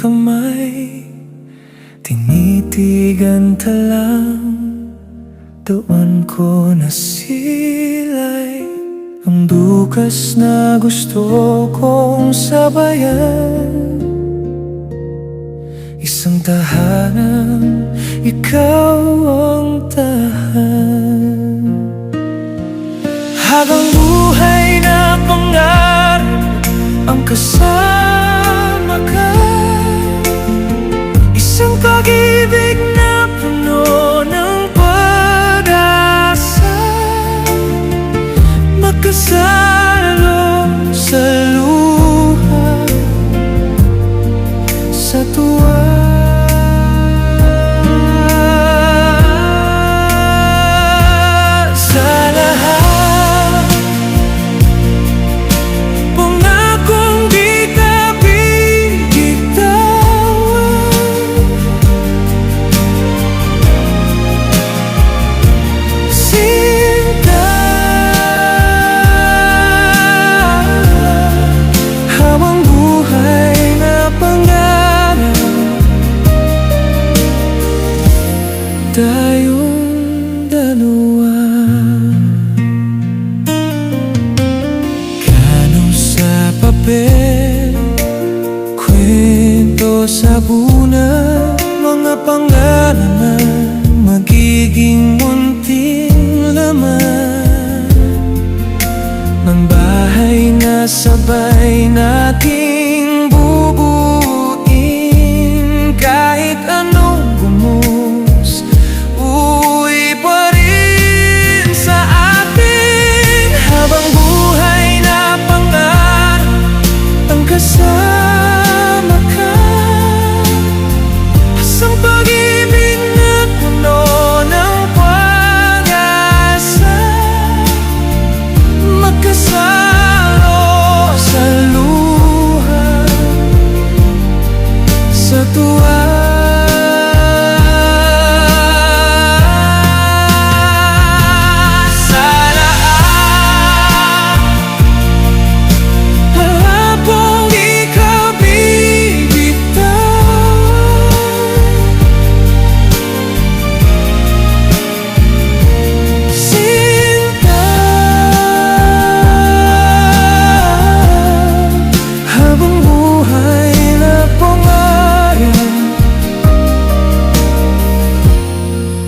kamay, tinitigan talang. Doon ko nasilay ang dukas na gusto kong sabayan. Isang tahanan, ikaw ang tahan. Habang buhay na pangarap ang kasama ka, isang pag-ibig na puno ng pag-asa, magkasalo sa luha, sa tuwa. Tayong dalawa, plano sa papel, kwento sa bunan, mga pangalan na magiging munting laman ng bahay na sabay nating bubuin. Kahit anong gumus, uwi pa rin sa atin. Habang buhay na pangarap ang kasama ka, isang pag-ibig na puno ng pag-asa, magkasalo sa luha, sa tuwa.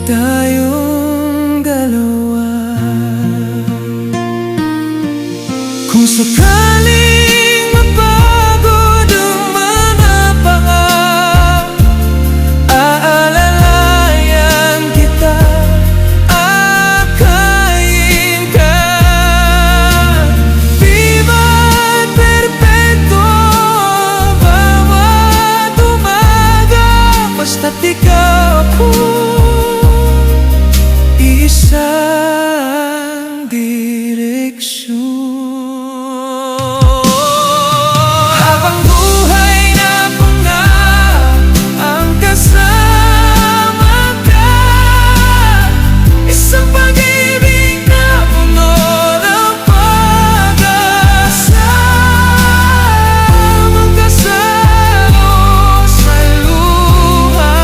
Tayong dalawa. Kung sakaling mapagod ang manapang, aalalayan kita, akayin ka. Viva't perpekto bawat umaga, basta't ikaw ako, isang direksyon. Habang buhay na pangarap ang kasama ka, isang pag-ibig na puno ng pag-asa, magkasalo sa luha,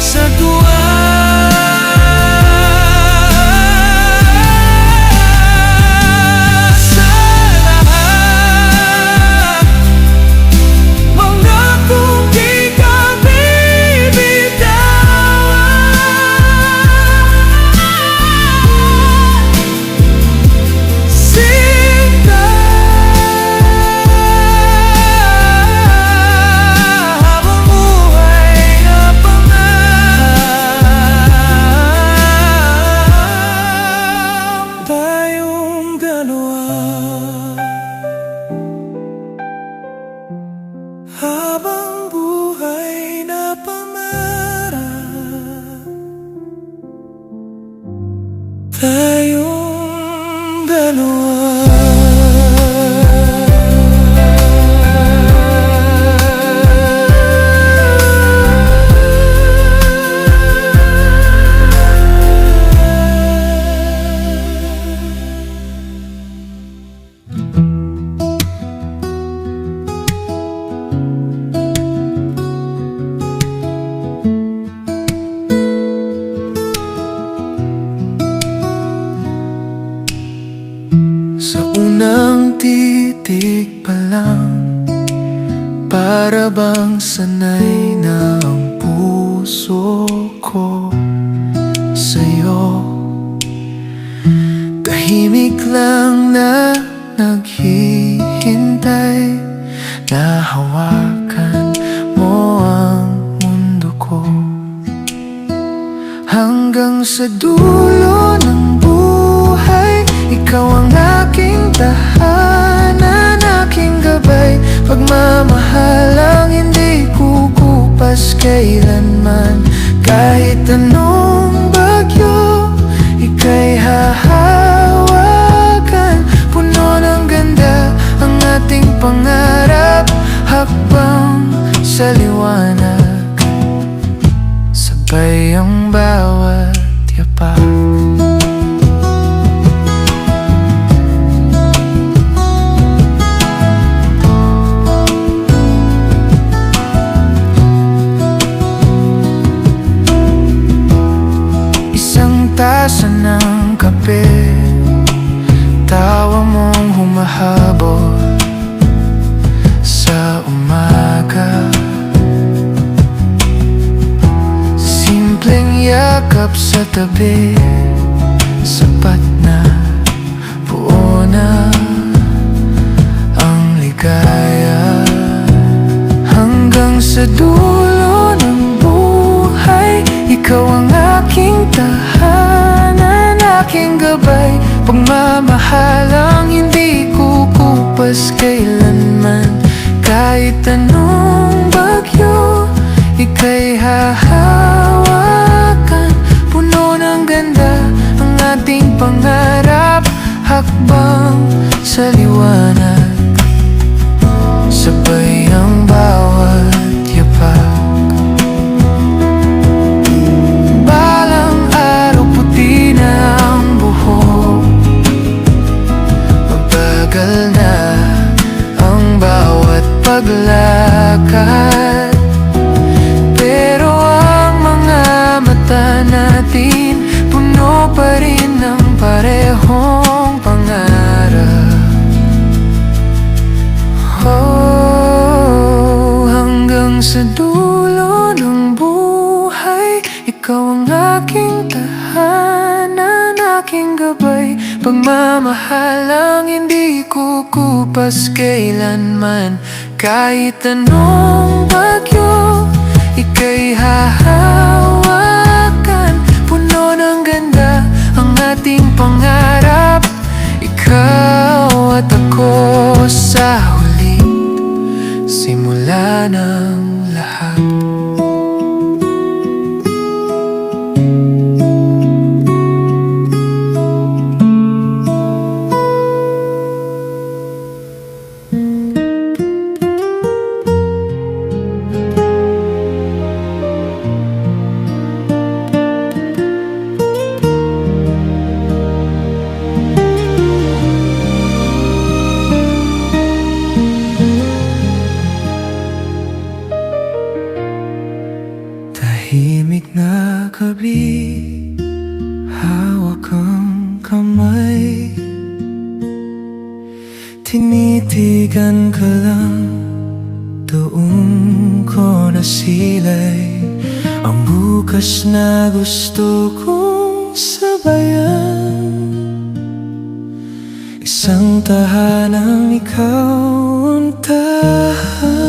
sa tuwa. Habang buhay na pangarap, tayong dalawa. Unang titig pa lang, para bang sanay na ang puso ko sa'yo. Tahimik lang na naghihintay, na hawakan mo ang mundo ko. Hanggang sa dulo ng buhay, ikaw ang aking tahanan, aking gabay. Pagmamahal ang hindi kukupas kailanman. Kahit anong bagyo, ika'y hahawakan. Puno ng ganda ang ating pangarap, hakbang sa liwanag, sabay ang bawat yapak. Isang tasa ng kape, tawa mong humahabol sa umaga. Simpleng yakap sa tabi, sapat na, buo na ang ligaya. Hanggang sa dulo ng buhay, ikaw ang aking tahanan, aking gabay. Pagmamahal ang hindi kukupas kailanman. Kahit anong bagyo, ika'y hahawakan. Puno ng ganda ang ating pangarap, hakbang sa liwanag, sabay ang bawat yapak. Balang araw puti na ang buhok, mabagal na ang bawat paglakad. Pero ang mga mata natin, puno pa rin ng parehong pangarap. Oh, hanggang sa dulo ng buhay, ikaw ang aking tahanan, aking gabay. Pagmamahal ang hindi kukupas kailanman. Kahit anong bagyo, ika'y hahawakan. Puno ng ganda ang ating pangarap, ikaw at ako sa huli, simula ng lahat. Tahimik na gabi, hawak ang kamay, tinitigan ka lang, doon ko nasilay ang bukas na gusto kong sabayan. Isang tahanang ikaw ang tahan,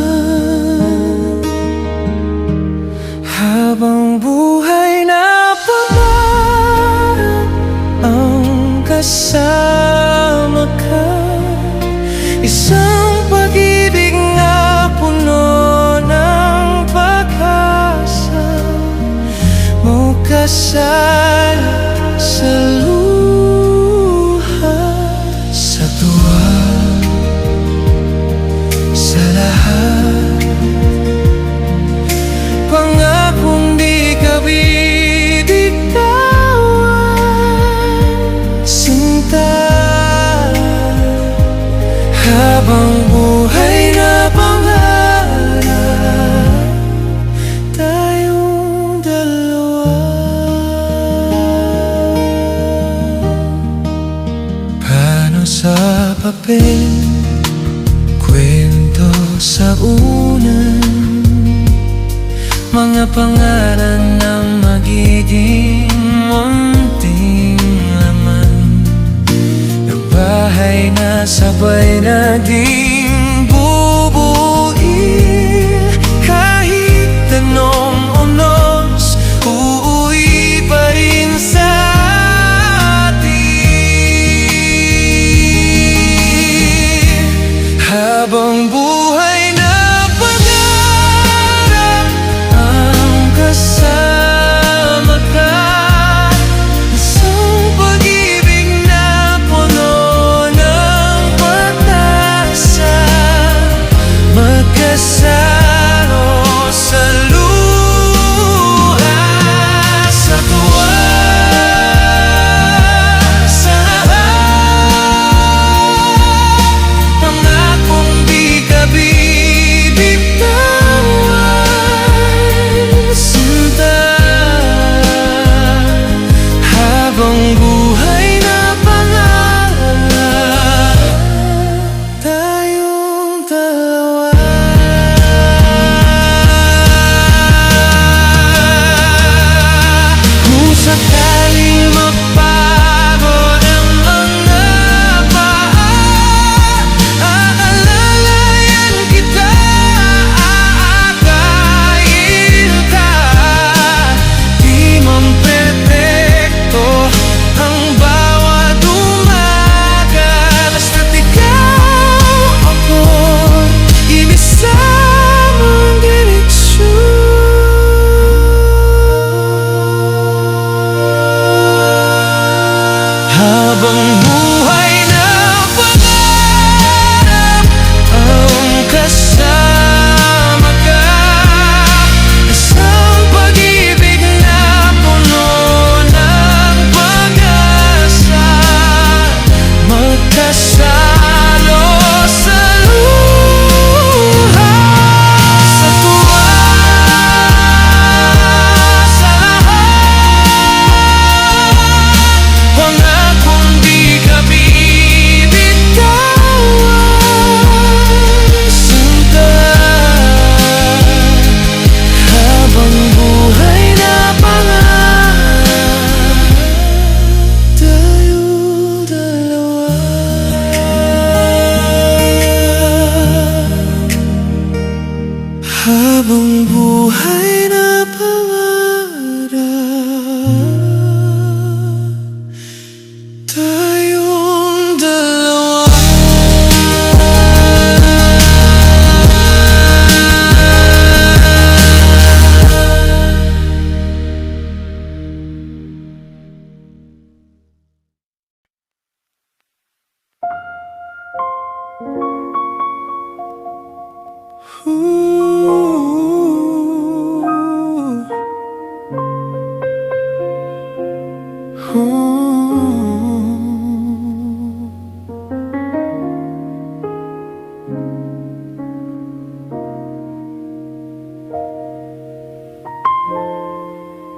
habang buhay na pangarap ang kasama ka. Isang pag-ibig na puno ng pag-asa, mo kasala sa luha, sa tuwa, sa lahat. Pangakong di ka bibitawan, sinta. Habang buhay na pangarap, tayong dalawa. Paano sa papel, kwento sa unan, mga pangalan na magiging munting laman ng bahay na sabay nating bubuin. Kahit anong unos, uuwi pa rin sa atin. Habang buhay na pangarap ang kasama ka, isang pag-ibig na puno ng pag-asa, magkasalo sa luha, sa tuwa, sa lahat. Pangakong di ka bibitawan, sinta. Habang buhay na pangarap, tayong dalawa. Kung sakaling magpagod ang mga paa, aalalayan kita, aakayin ka. Di man perfecto ang bawat umaga, basta't ikaw ako'y inisamang direksyon. Habang buhay na pangarap ang kasama ka, isang pag-ibig na puno ng pag-asa, magkasalo sa luha, sa tuwa, sa lahat. Pangakong di ka bibitawan, sinta. Habang buhay na pangarap, tayong dalawa. Habang buhay na pangarap, tayong dalawa.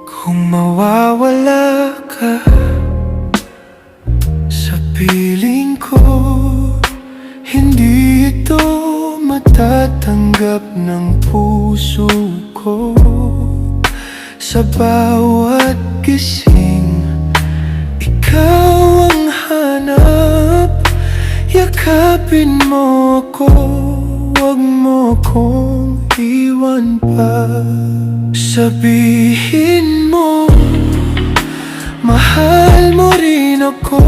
Kung mawawala ka sa piling ko, hindi ito matatanggap ng puso ko. Sa bawat gising, ikaw ang hanap. Yakapin mo ako, huwag mo akong iwan pa. Sabihin mo, mahal mo rin ako.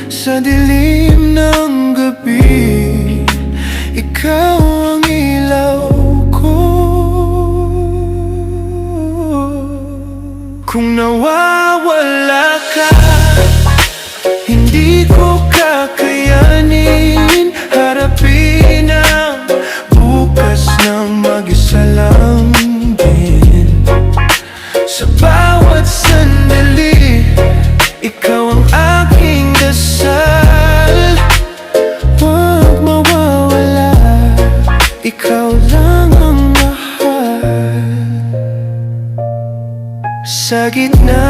Sa dilim ng gabi, ikaw ang ilaw ko. Kung nawawala ka, hindi ko kakayanin harapin ang bukas ng mag-isa lang din. Sa bawat sandali, ikaw ang aking dasal. Huwag mawawala, ikaw lang ang mahal. Sa gitna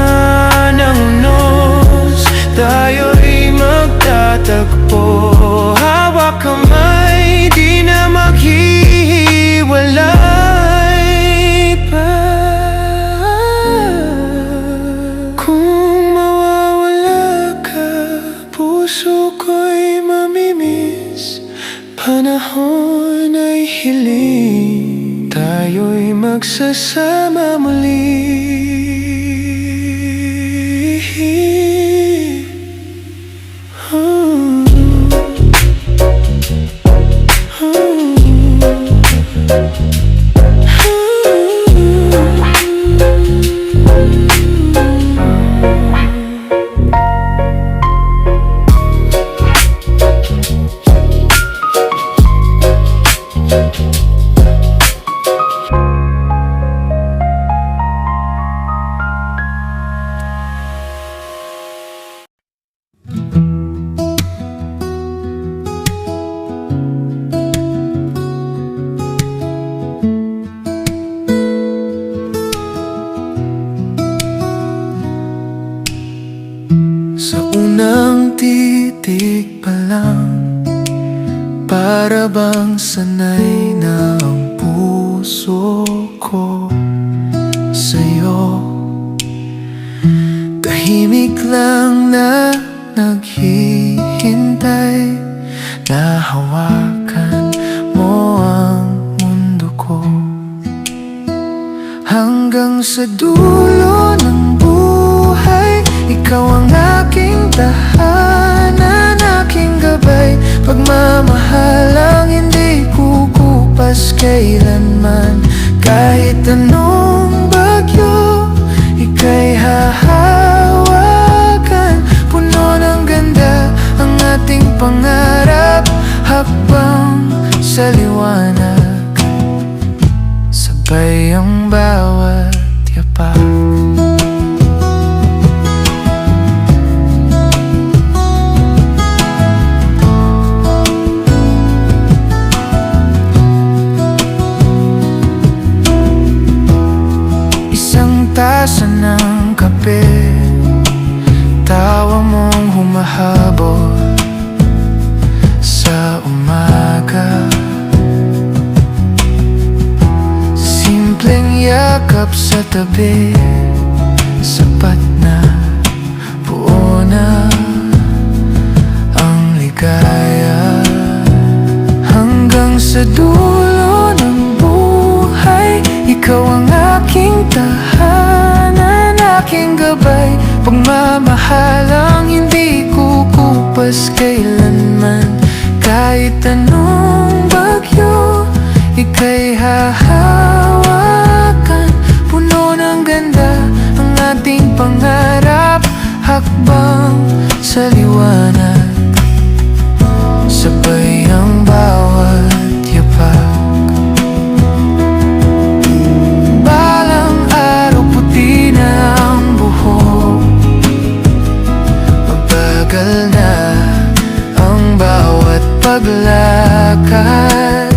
ng unos, tayo'y magtayo. magtatagpo. Hawak kamay, di na maghihiwalay pa. Kung mawawala ka, puso ko'y mamimiss. Panahon ay hiling, tayo'y magsasama muli. Sa unang titig pa lang, para bang sanay na ang puso ko sa'yo. Tahimik lang na naghihintay, na hawakan mo ang mundo ko. Hanggang sa dulo ng buhay, ikaw ang aking tahanan, aking gabay. Pagmamahal ang hindi kukupas kailanman. Kahit anong bagyo, ika'y hahawakan. Puno ng ganda ang ating pangarap, habang sa liwanag, sabay ang bawat yapak. Tasa ng kape, tawa mong humahabol sa umaga. Simpleng yakap sa tabi, sapat na, buo na ang ligaya. Hanggang sa dulo ng buhay, ikaw ang aking tahanan, aking gabay. Pagmamahal ang hindi kukupas kailanman. Kahit anong bagyo, ika'y hahawakan. Puno ng ganda ang ating pangarap, hakbang sa liwanag, sabay ang bawat yapak. Paglakad,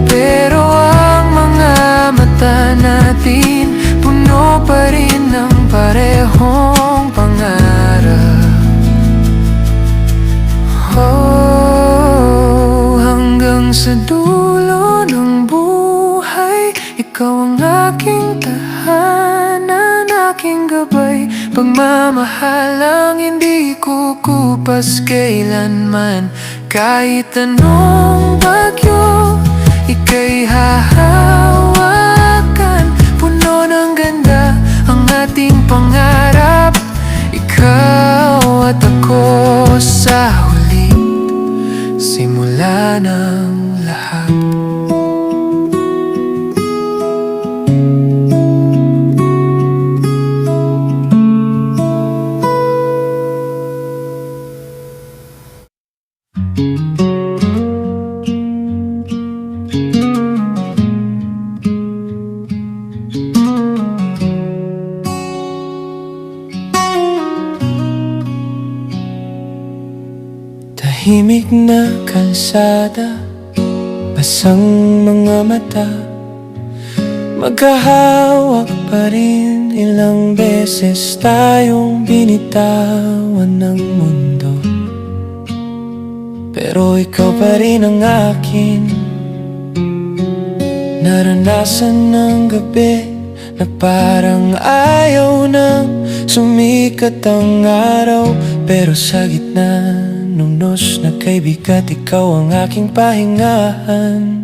pero ang mga mata natin puno pa rin ng parehong pangarap. Oh, hanggang sa dulo ng buhay, ikaw ang aking tahanan, aking gabay. Pagmamahal ang hindi kukupas kailanman. Kahit anong bagyo, ika'y hahawakan. Puno ng ganda ang ating pangarap, ikaw at ako sa huli, simula ng lahat. Tahimik na kalsada, basang mga mata, magkahawak pa rin. Ilang beses tayong binitawan ng mundo. pero ikaw pa rin ang akin. Naranasan ng gabi na parang ayaw nang sumikat ang araw, pero sa gitna nung nos na kaibigat, ikaw ang aking pahingahan.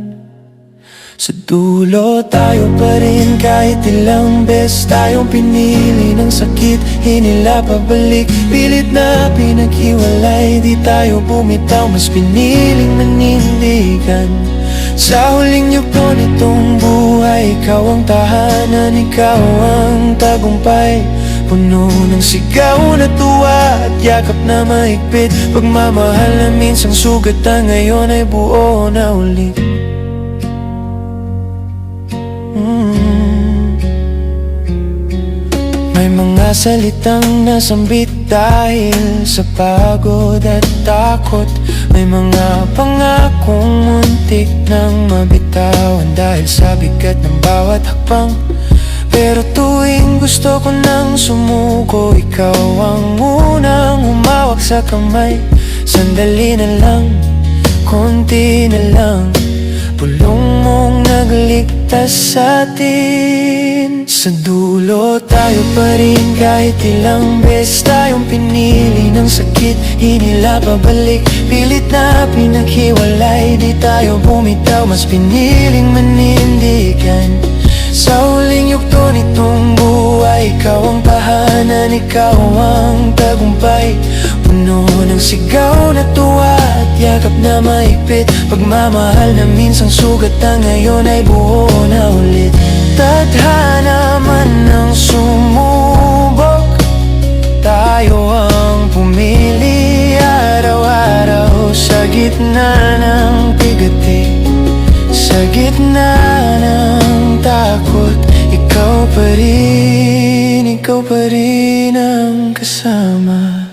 Sa dulo tayo pa rin kahit ilang beses tayong pinili ng sakit, hinila pabalik, pilit na pinaghiwalay. Di tayo bumitaw, mas piniling manindigan. Sa huling yugto nitong buhay, ikaw ang tahanan, ikaw ang tagumpay. Puno ng sigaw na tuwa at yakap na mahigpit, pagmamahal na minsang sugat na ngayon ay buo na ulit. May mga salitang nasambit dahil sa pagod at takot. May mga pangakong muntik nang mabitawan dahil sa bigat ng bawat hakbang. Pero tuwing gusto ko nang sumuko, ikaw ang unang humawak sa kamay. Sandali na lang, konti na lang, pulong mong nagligtas sa atin. Sa dulo tayo pa rin kahit ilang beses tayong pinili ng sakit, hinila pabalik, pilit na pinaghiwalay. Di tayo bumitaw, mas piniling manindigan. Sa huling yugto nitong buhay, ikaw ang tahanan, ikaw ang tagumpay. Puno ng sigaw na tuwa at yakap na mahigpit, pagmamahal na minsang sugat na ngayon ay buo na ulit. Tadhana man ang sumubok, tayo ang pumili araw-araw. Sa gitna ng bigati, sa gitna ng takot, ikaw pa rin ang kasama.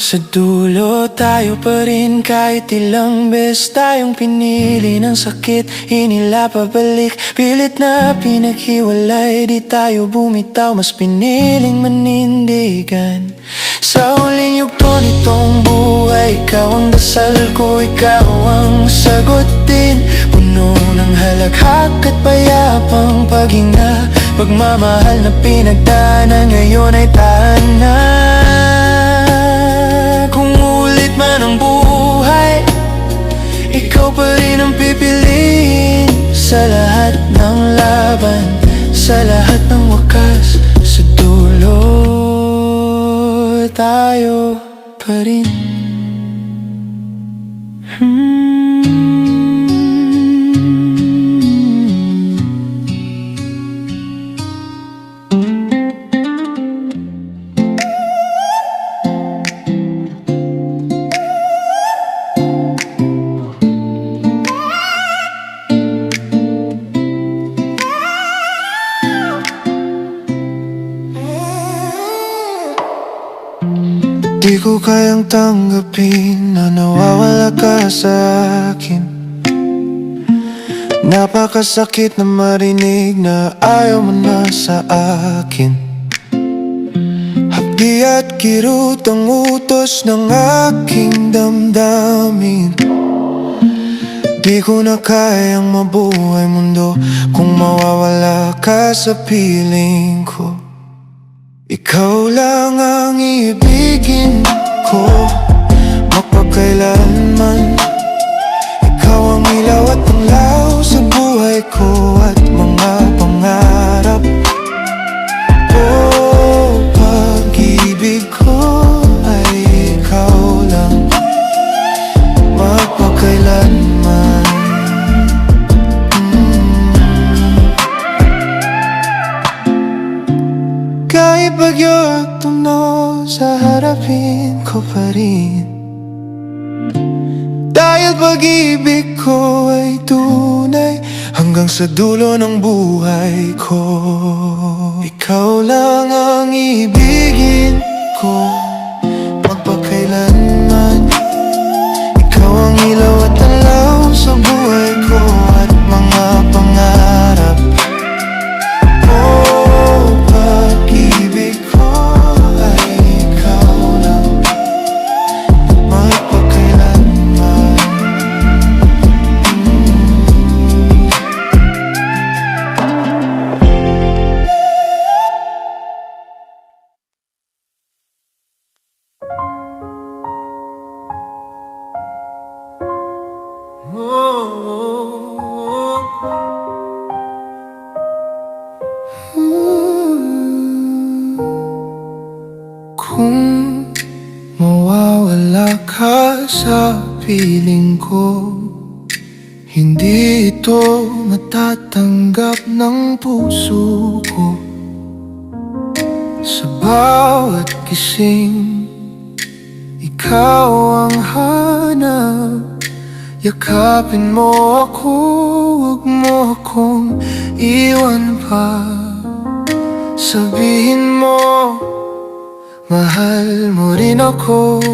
Sa dulo tayo pa rin kahit ilang beses tayong pinili ng sakit, hinila pabalik, pilit na pinaghiwalay. Di tayo bumitaw, mas piniling manindigan. Sa huling yugto nitong buhay, ikaw ang dasal ko, ikaw ang sagot din. Puno ng halakhak at payapang paghinga, pagmamahal na pinagdaanan ngayon ay tahanan. Kung ulit man ang buhay, ikaw pa rin ang pipiliin. Sa lahat ng laban, sa lahat ng wakas, sa dulo tayo pa rin. Di ko kayang tanggapin na nawawala ka sa akin. Napakasakit na marinig na ayaw mo na sa akin. Hapdi at kirot ang utos ng aking damdamin. Di ko na kayang mabuhay mundo kung mawawala ka sa piling ko. Ikaw lang ang ibigin ko mapagkailanman. Ikaw ang ilaw at tanglaw sa buhay ko at mga pangarap. Oh, pag-ibig ko ay ikaw lang mapagkailanman. Kahit bagyo at tunog, sa harapin ko pa rin. Dahil pag-ibig ko ay tunay hanggang sa dulo ng buhay ko. Ikaw lang ang ibigin ko magpakailanman. Ikaw ang ilaw at alaw sa buhay ko at mga pangarap. Oh, pag-ibig ko ay ikaw lang magpakailanman. nawawala ka sa piling ko, hindi ito matatanggap ng puso ko. Sa bawat gising, ikaw ang hanap. Yakapin mo ako, huwag mo akong iwan pa. Sabihin mo, mahal mo rin ako.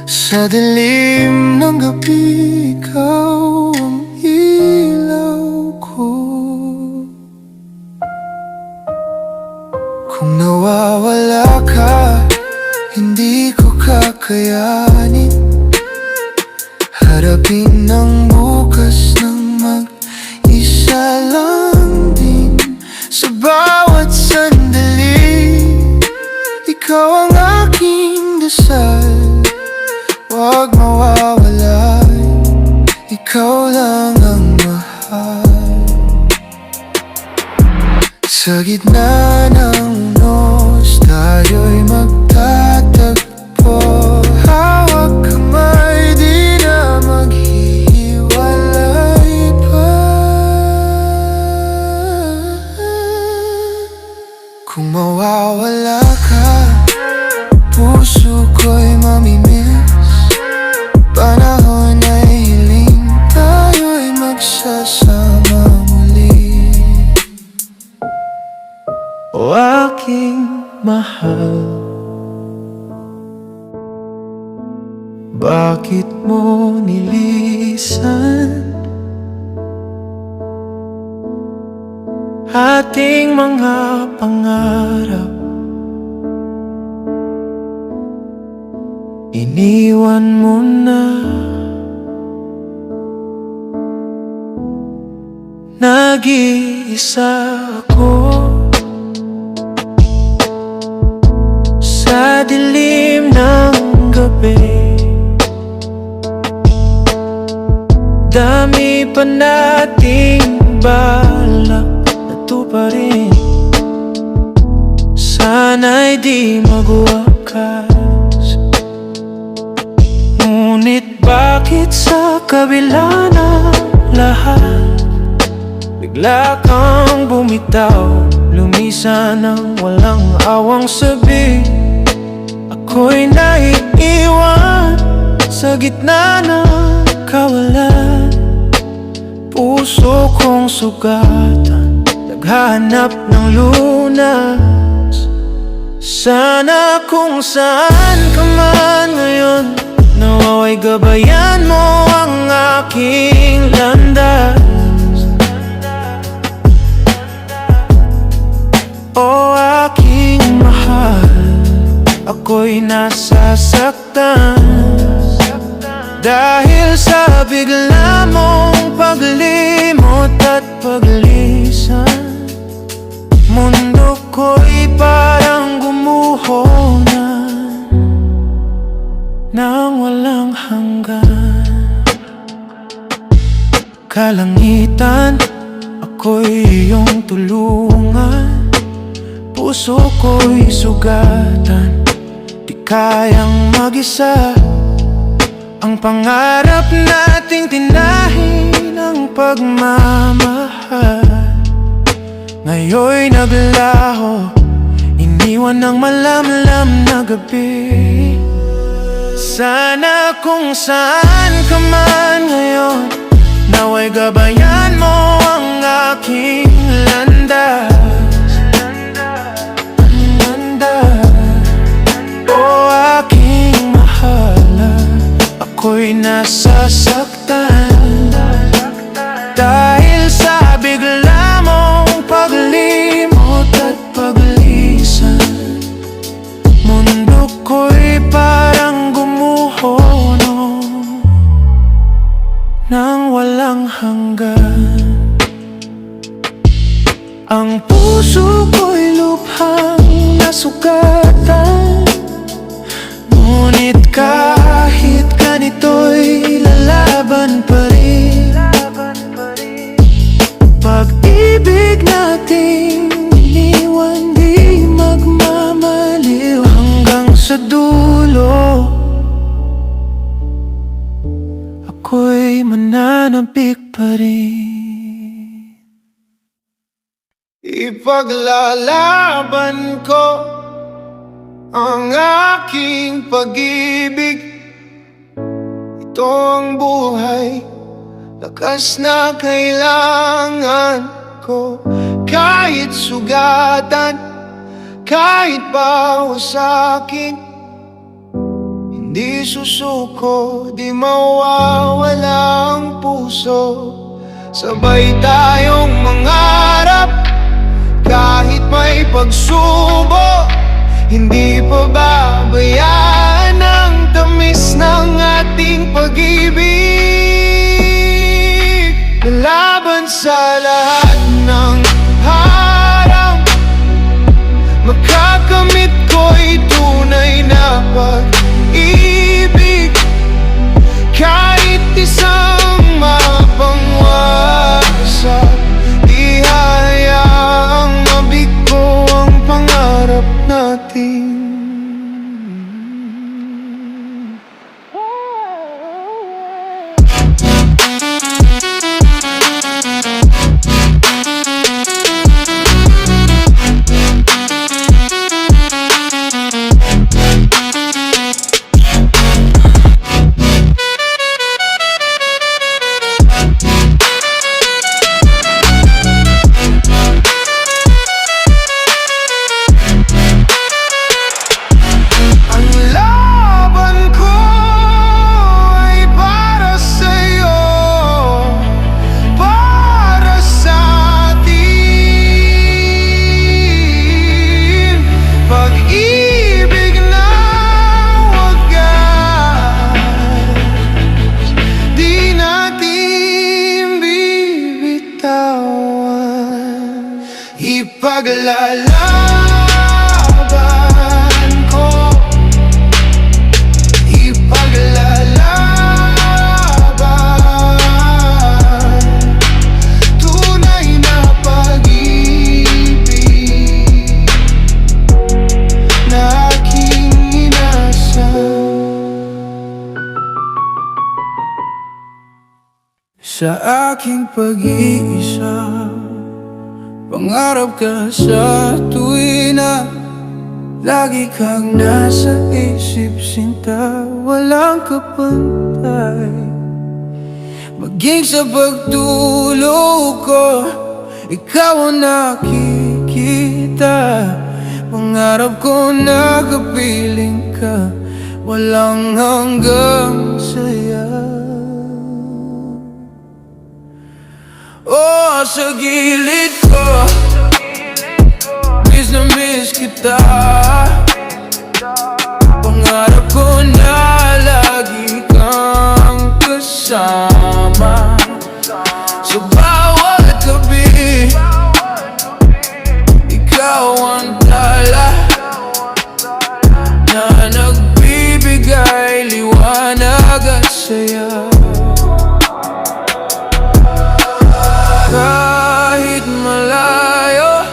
Sa dilim ng gabi, ikaw ang ilaw ko. Kung nawawala ka, hindi ko kakayanin harapin ang bukas ng mag-isa lang din. Sa bawat sandali, ikaw ang aking dasal. Huwag mawawala, ikaw lang ang mahal. Sa gitna ng unos, tayo'y magtatagpo. Hawak kamay, di na maghihiwalay pa. Kung mawawala ka, puso ko'y mamimiss. Panahon ay hiling, tayo'y magsasama muli. O aking mahal, bakit mo nilisan ating mga pangarap? Iniwan mo na, nag-iisa ako sa dilim ng gabi. Dami pa nating balak na tuparin, sana'y di magwakas. Ngunit bakit sa kabila ng lahat, bigla kang bumitaw, lumisan ng walang awang sabi. Ako'y naiiwan sa gitna ng kawalan. Puso kong sugatan, naghahanap ng lunas. Sana kung saan ka man ngayon, nawaway gabayan mo ang aking landas. O aking mahal, ako'y nasasaktan dahil sa bigla mong paglimot at paglisan. Mundo ko'y parang gumuho na nang walang hanggan. Kalangitan, ako'y iyong tulungan. Puso ko'y sugatan, di kayang mag-isa. Ang pangarap nating tinahin ng pagmamahal, ngayon'y naglaho, iniwan ng malamlam na gabi. Sana kung saan ka man ngayon, naway gabayan mo ang aking landas. O aking mahal, ako'y nasasaktan dahil sa bigla mong paglimot at paglisan. Mundo ko'y parang gumuho nang walang hanggan. Ang puso ko'y lubhang nasugatan, ngunit kahit ganito'y lalaban pa rin. Pag-ibig nating iniwan, di magmamaliw hanggang sa dulo. nananabik pa rin. Ipaglalaban ko ang aking pag-ibig. Ito ang buhay, lakas na kailangan ko. Kahit sugatan, kahit bawas sa'kin, hindi susuko, di mawawala ang puso. Sabay tayong mangarap, kahit may pagsubok. Hindi pababayaan ang tamis ng ating pag-ibig. Lalaban sa lahat ng harang, makakamit ko'y tunay na pag-ibig. Kahit isang mapangwasak, di hayaang mabigo ang pangarap natin. Ipaglalaban ko, ipaglalaban, tunay na pag-ibig na aking inasal. Sa aking pag-iisa, pangarap ka sa tuwina, lagi kang nasa isip, sinta, walang kapantay. Maging sa pagtulog ko, ikaw ang nakikita. Pangarap ko na kapiling ka, walang hanggang saya. Oh, sa gilid ko, miss na miss kita. Pangarap ko na lagi kang kasama. Sa bawat gabi, ikaw ang tala na nagbibigay liwanag at saya. Kahit malayo,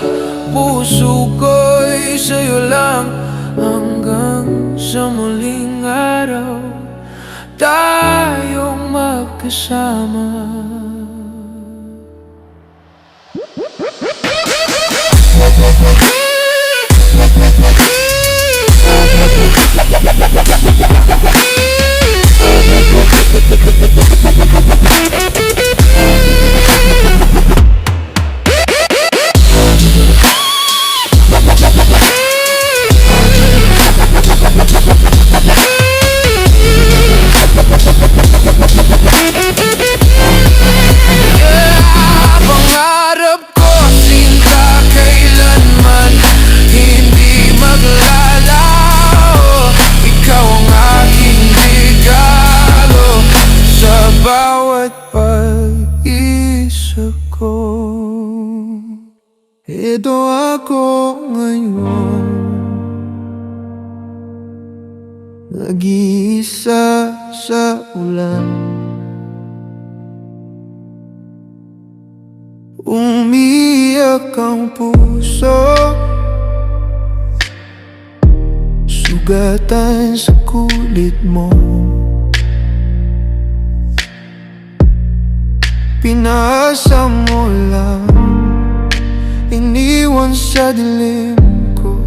puso ko'y sa'yo lang. Hanggang sa muling araw, tayong magkasama. Ito ako ngayon, nag-iisa sa ulan. Umiyak ang puso, sugatan sa kulit mo. Pinasa mo lang, iniwan sa dilim ko.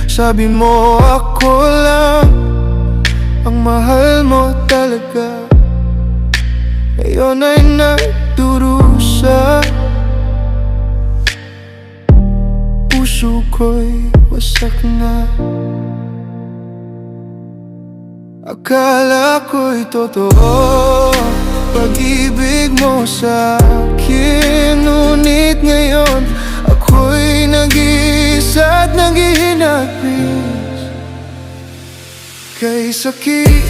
Sabi mo ako lang ang mahal mo talaga. Ngayon ay nagdurusa, puso ko'y wasak na. Akala ko'y totoo pag-ibig mo sa'kin, ngunit ngayon ako'y nag-iisa at naghihinapis. Kay sakit,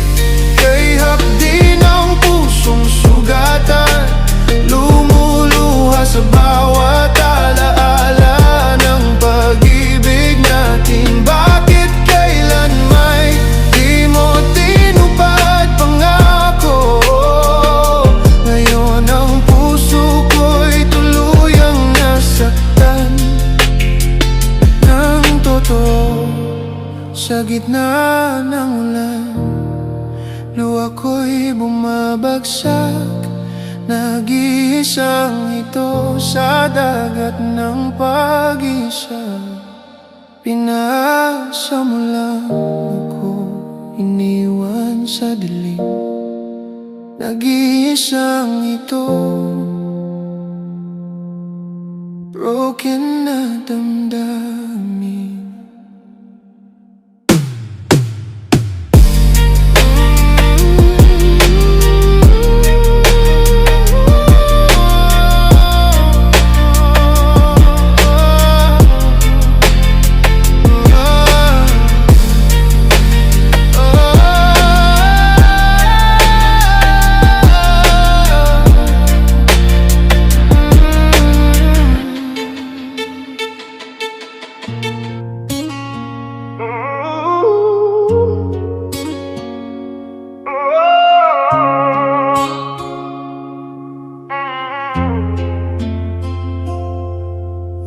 kay hapdi ng pusong sugatan, lumuluha sa bawat alaala ng pag-ibig natin. Bakit kailan may di mo tinupad pangako? Ngayon ang puso ko'y tuluyang nasaktan ng totoo. Sa gitna ng ulan, luha ko'y bumabagsak, nag-iisang ito sa dagat ng pag-isa. Pinasa mo lang ako, iniwan sa dilim, nag-iisang ito, broken na damdamin.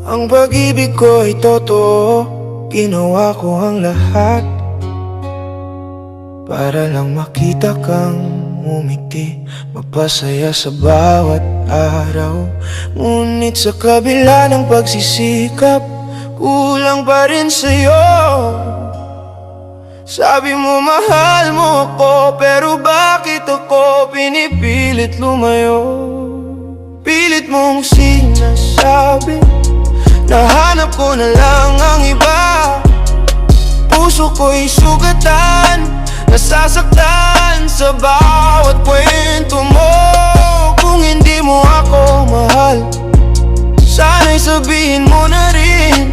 Ang pag-ibig ko ay totoo, ginawa ko ang lahat para lang makita kang umiti, mapasaya sa bawat araw. Ngunit sa kabila ng pagsisikap, kulang pa rin sa'yo. Sabi mo mahal mo ako, pero bakit ako pinipilit lumayo? Pilit mong sinasabi, nahanap ko na lang ang iba. Puso ko'y sugatan, nasasaktan sa bawat kwento mo. Kung hindi mo ako mahal, sana'y sabihin mo na rin,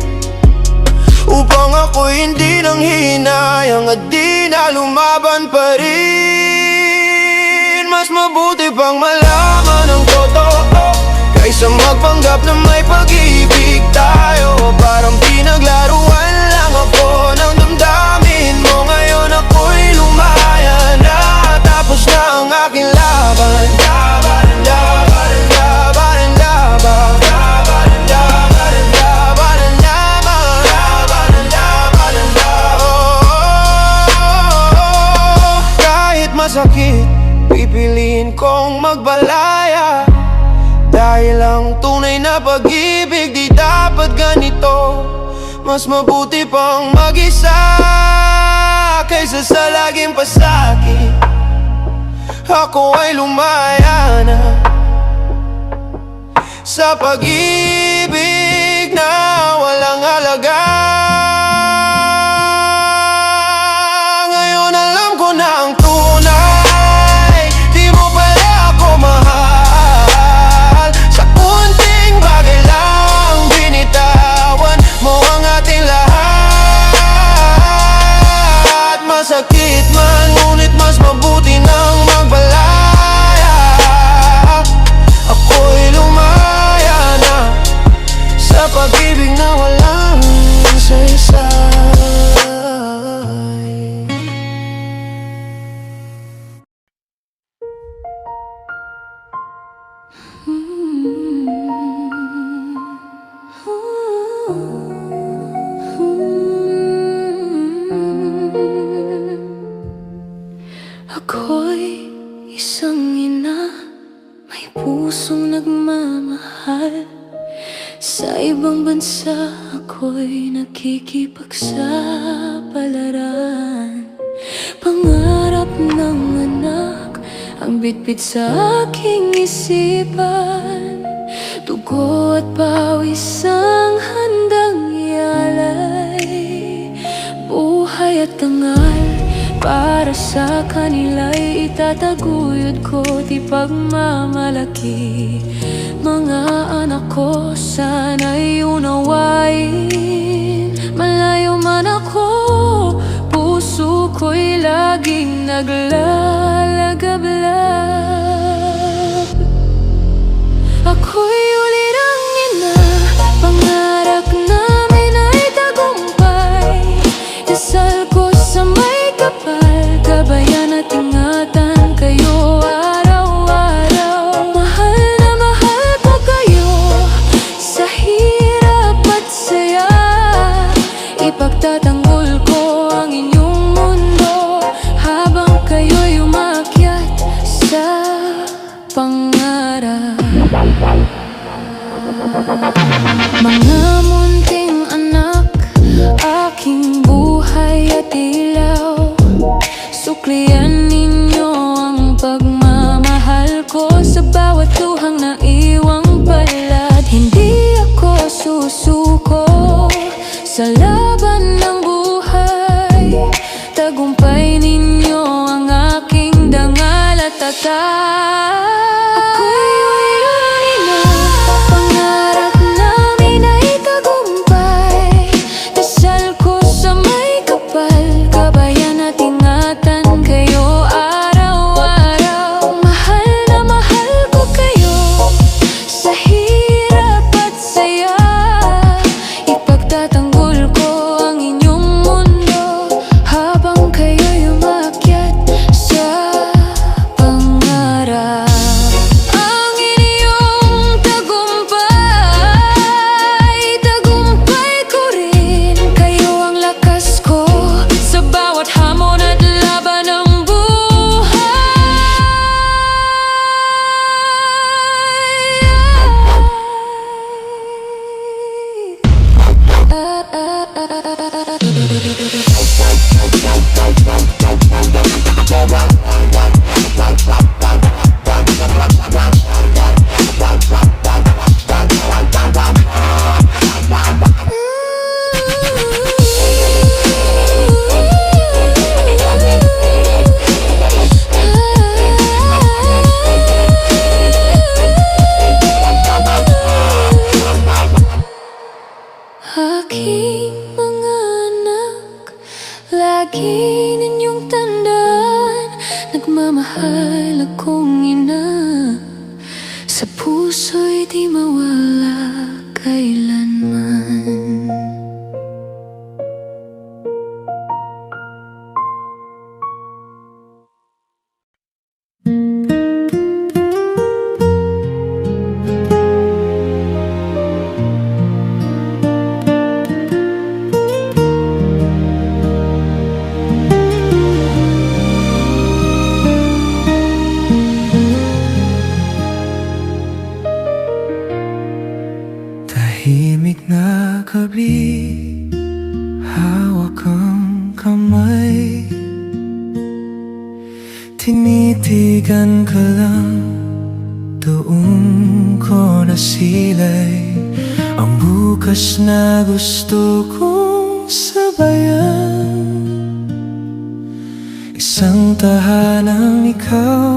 upang ako hindi nang hinayang at di na lumaban pa rin. Mas mabuti pang malaman ang totoo kaysa magpanggap na may pag-ibig tayo. Parang pinaglaruan lang ako ng damdamin mo. Ngayon ako'y lumaya na, tapos na ang aking laban. Laban, laban, laban, laban, laban, laban, laban, laban, laban, laban, laban. Kahit masakit, pipiliin kong magbalaya, dahil ang tunay na pag-ibig di dapat ganito. Mas mabuti pang mag-isa kaysa sa laging pasakit. Ako ay lumaya na sa pag-ibig na walang halaga. Ngayon alam ko na ang tunay, di mo pala ako mahal. Sa kunting bagay lang binitawan mo ang ating lahat. Masakit man, ngunit mas mabuti nang magbalaya. Ako'y lumaya na sa pag-ibig na walang saysay. Ako'y isang ina, may puso pusong nagmamahal. Sa ibang bansa ako'y nakikipagsapalaran. Pangarap ng anak ang bitbit sa aking isipan. Dugo at pawis ang handang ialay. Buhay at dangal para sa kanila'y itataguyod ko, di pagmamalaki. Mga anak ko sana'y unawain. Malayo man ako, puso ko'y laging naglalagablab. Ako'y uli ng ina, pangarap namin ay tagumpay. Dasal ko sa may kapal, gabayan at ingatan kayo araw-araw. Mahal na mahal ko kayo, sa hirap at saya. Ipagtatanggol ko ang inyong mundo, habang kayo'y umakyat sa pangarap. Mga munting anak, aking buhay at ilaw. Suklian ninyo ang pagmamahal ko sa bawat luhang naiwang palad. Hindi ako susuko sa laban ng buhay. Tagumpay ninyo ang aking dangal at tatag. Ako'y uli na, pangarap namin ay tagumpay. Dasal ko sa may kapal, gabayan at ingatan kayo araw-araw. Mahal na mahal ko kayo, sa hirap at saya. Ipagtatanggol ko ang inyong mundo, habang kayo'y umakyat sa pangarap. Ang inyong tagumpay, tagumpay ko rin. Kayo ang lakas ko sa bawat hamon at laban ng aking mga anak. Lagi ninyong tandaan, nagmamahal akong ina. Sa puso'y di mawala kailanman. Tahimik na gabi, hawak ang kamay. Tinitigan ka lang, doon ko nasilay ang bukas na gusto kong sabayan. Isang tahanang ikaw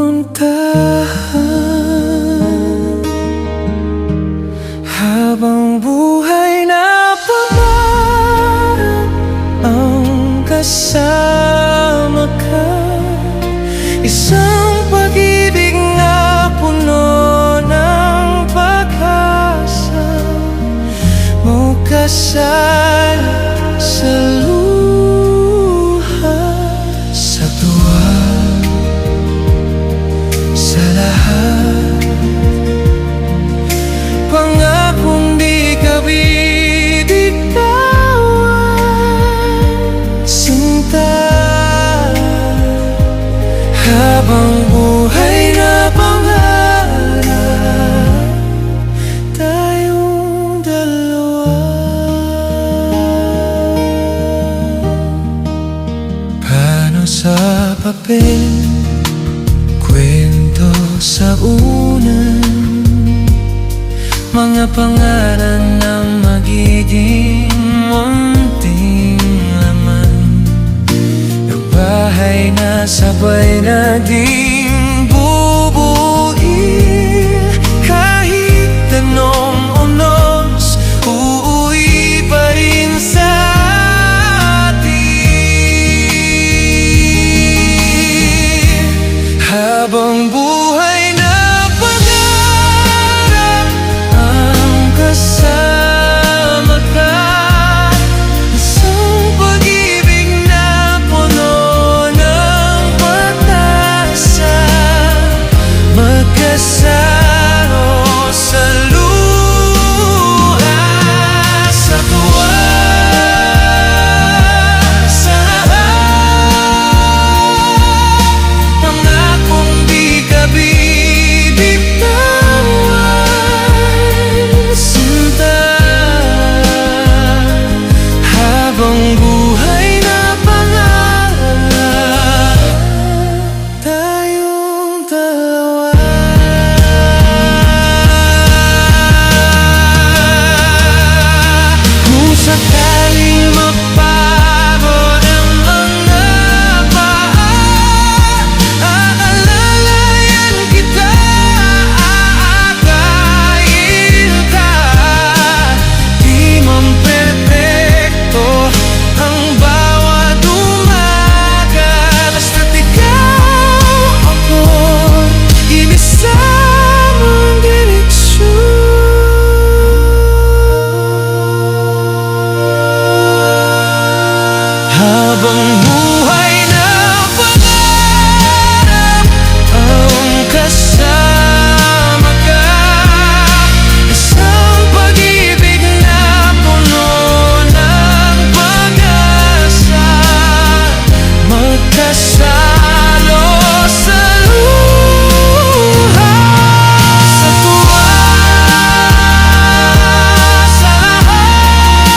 ang tahan, habang buhay na pangarap ang kasama ka. Isang pag-ibig na puno ng pag-asa, magkasal sa luha, sa tuwa, sa lahat. Pangakong di ka bibitawan, sinta. Habang buhay na pangarap papel, kwento sa una, mga pangalan na magiging munting laman ng bahay na sabay nating bubuin. Kahit anong unos, uuwi pa rin sa atin. Habang buhay na pangarap ang kasama ka, isang pag-ibig na puno ng pag-asa, magkasalo sa luha, sa tuwa, sa lahat, pangakong di ka bibitawan, sinta. Habang buhay na pangarap, tayong dalawa. Kung sakaling magpagod ang mga paa, aalalayan kita, aakayin ka. Di man perpekto ang bawat umaga, basta't ikaw ako'y inisamang direksyon. Habang buhay na pangarap ang kasama ka, isang pag-ibig na puno ng pag-asa, magkasalo sa luha, sa tuwa, sa lahat,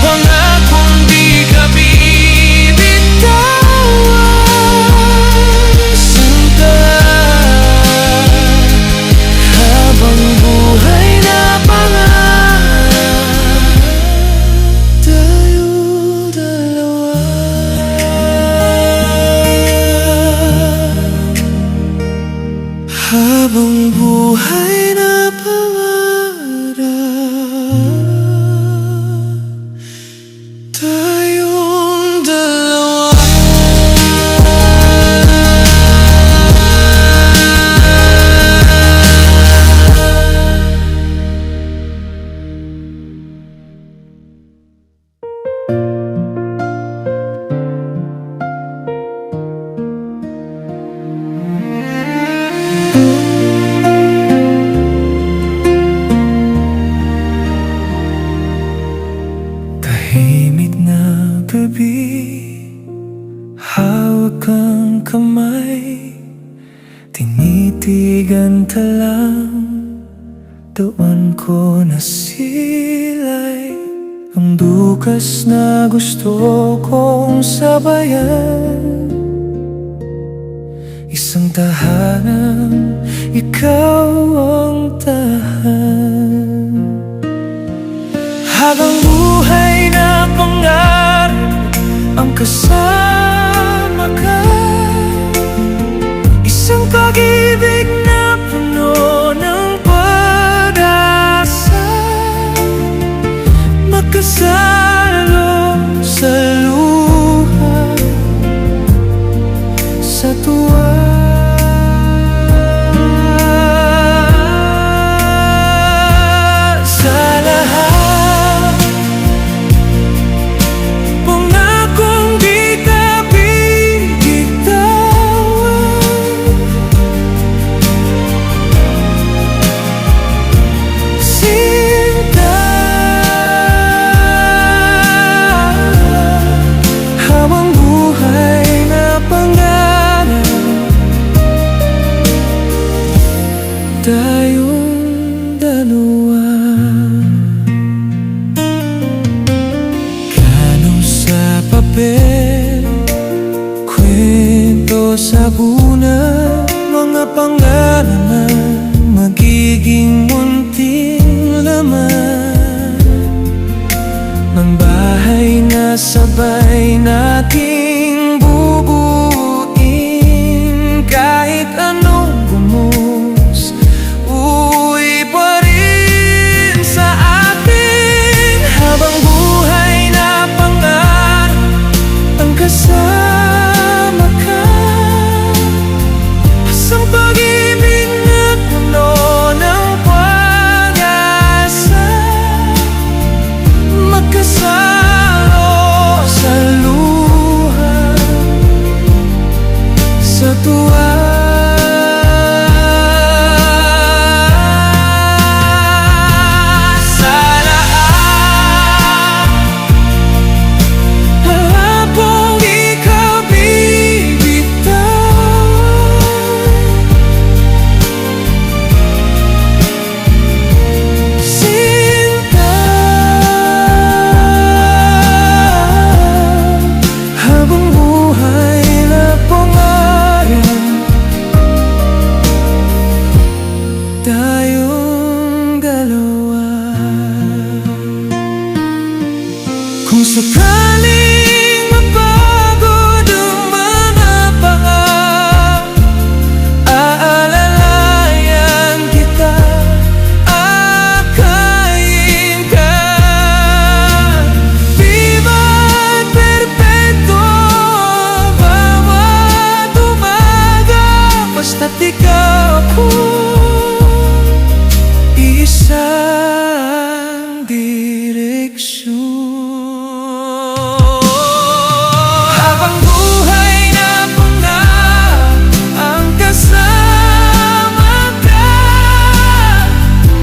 pangakong di ka bibitawan, sinta. Habang buhay na pangarap, tayong dalawa. Habang buhay na pangarap, tayong dalawa. Tahimik na gabi, hawak ang kamay, tinitigan talang doon ko nasilay ang dukas na gusto kong sabayan. Isang tahanan, ikaw ang tahan. Habang buhay na pangarap ang kasama ka, isang pag-ibig na puno ng pag-asa, magkasalo sa luha, sa tuwa, sa lahat, pangakong di sa una, mga pangarap na magiging munting laman ng bahay na sabay nating bubuin. Kahit anong gumus, uwi pa rin sa atin. Habang buhay na pangarap ang kasama ka, isang pag-ibig na puno ng pag-asa, magkasalo sa luha, sa tuwa. Sa lahat, habang ikaw bibitaw, sinta. Habang buhay na pangarap, tayong dalawa. Kung sakaling mapagod ang mga paa, aalalayan kita, akayin ka. Viva't perpetuo, bawat umaga, basta't ikaw ako, isang direksyon. Habang buhay na pangarap ang kasama ka,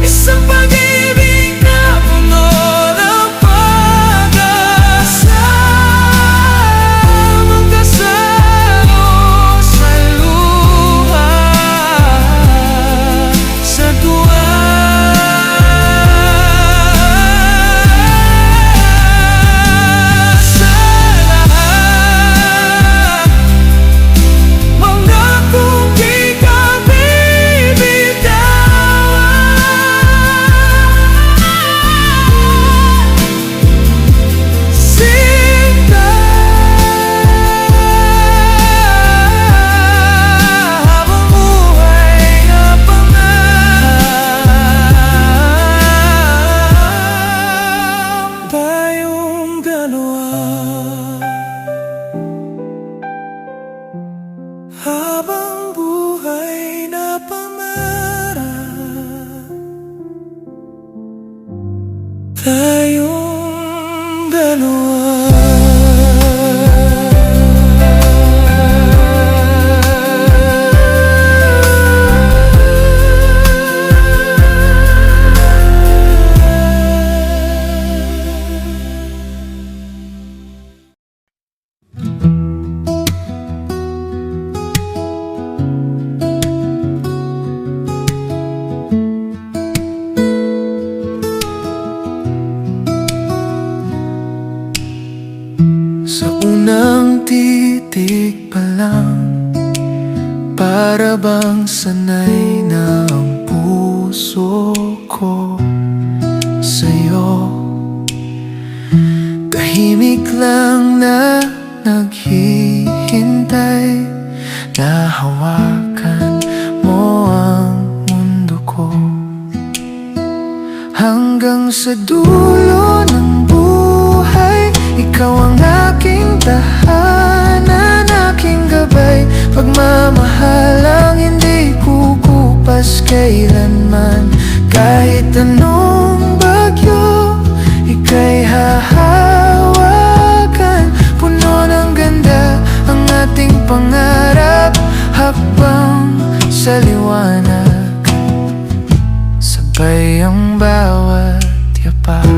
isang pag-ibig na puno ng pag-asa, magkasalo sa luha, sa tuwa. Sa lahat, mangakong di ka bibitawan, sinta. Habang buhay na pangarap, tayong dalawa. Habang buhay na pangarap, tayong dalawa. Sa unang titig pa lang, para bang sanay na ang puso ko sa'yo. Tahimik lang na naghihintay, na hawakan mo ang mundo ko. Hanggang sa dulo ng buhay, ikaw ang aking tahanan, aking gabay, pagmamahal ang hindi kukupas kailanman. Kahit anong bagyo, ika'y hahawakan. Puno ng ganda ang ating pangarap, hakbang sa liwanag, sabay ang bawat yapak.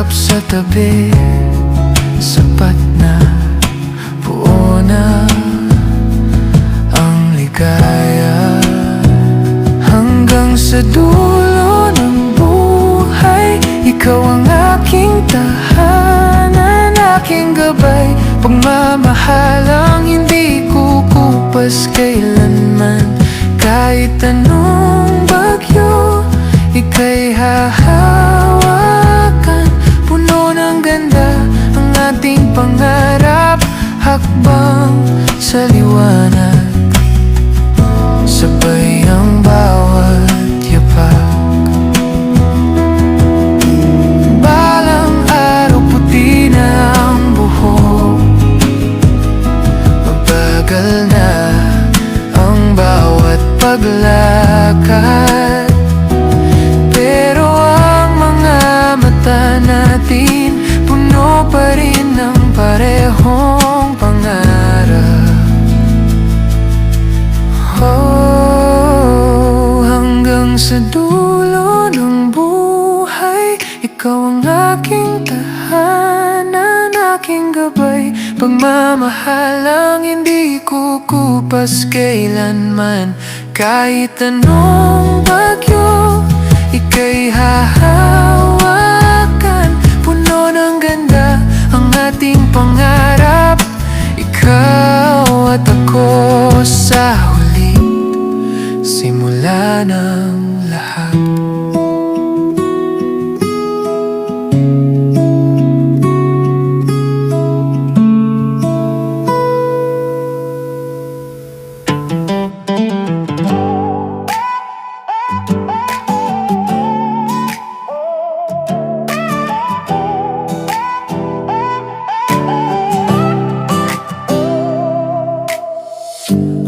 yakap sa tabi, sapat na, buo na ang ligaya. Hanggang sa dulo ng buhay, ikaw ang aking tahanan, aking gabay, pagmamahalang hindi kukupas kailanman. Kahit anong bagyo, ika'y hahawakan. Puno ng ganda ang ating pangarap, hakbang sa liwanag, sabay ang bawat yapak. Balang araw puti na ang buhok, mabagal na ang bawat paglakad, pero ang mga mata natin puno pa rin ng parehong pangarap. Oh, hanggang sa dulo ng buhay, ikaw ang aking tahanan, aking gabay, pagmamahalang hindi kukupas kailanman. Kahit anong bagyo, ika'y hahawakan. Puno ng ganda ang ating pangarap, ikaw at ako sa huli, simula ng lahat.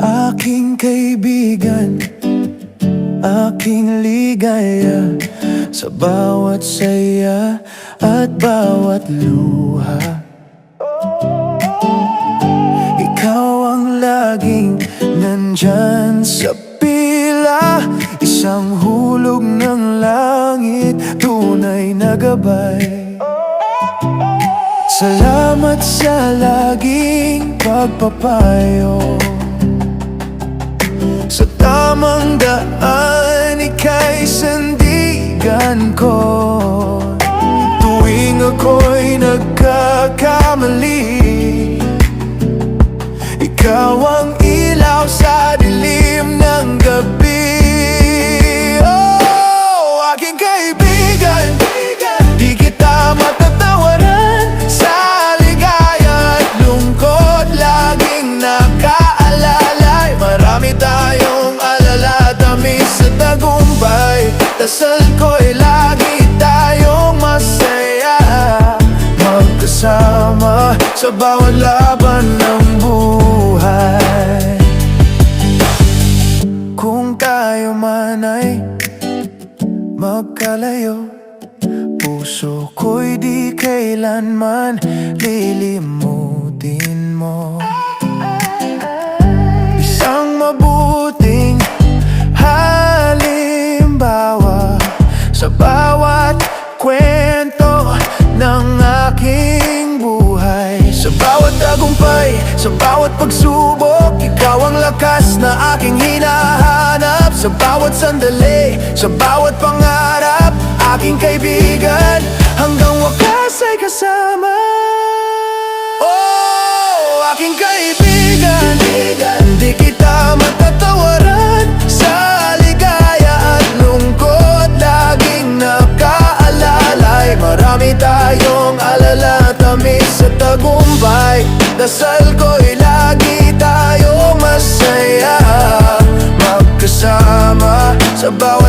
Aking kaibigan, aking ligaya, sa bawat saya at bawat luha. Ikaw ang laging nandyan sa pila, isang hulog ng langit, tunay na gabay. Salamat sa laging pagpapayo, sa tamang daan, ika'y sandigan ko. Tuwing ako'y nagkakamali, ikaw ang ilaw sa dilim ng gabi. Oh, aking kaibigan, di kita matatawaran. Sa ligaya at lungkot, laging nakaalalay. Marami tayong alala, tamis sa tagumpay. Dasal ko'y lagi tayong masaya, magkasama sa bawat laban ng buhay. Kung tayo man ay magkalayo, puso ko'y di kailanman lilimutin mo. Isang mabuting halimbawa sa bawat kwento ng aking buhay. Sa bawat tagumpay, sa bawat pagsubok, ikaw ang lakas na aking hinahanap. Sa bawat sandali, sa bawat pangarap, aking kaibigan, hanggang wakas ay kasama. Oh, aking kaibigan, di kita matatawaran. Sa ligaya at lungkot, laging nakaalalay. Marami tayong alala, tamis sa tagumpay. Dasal ko'y lagi tayong masaya, magkasama sa bawat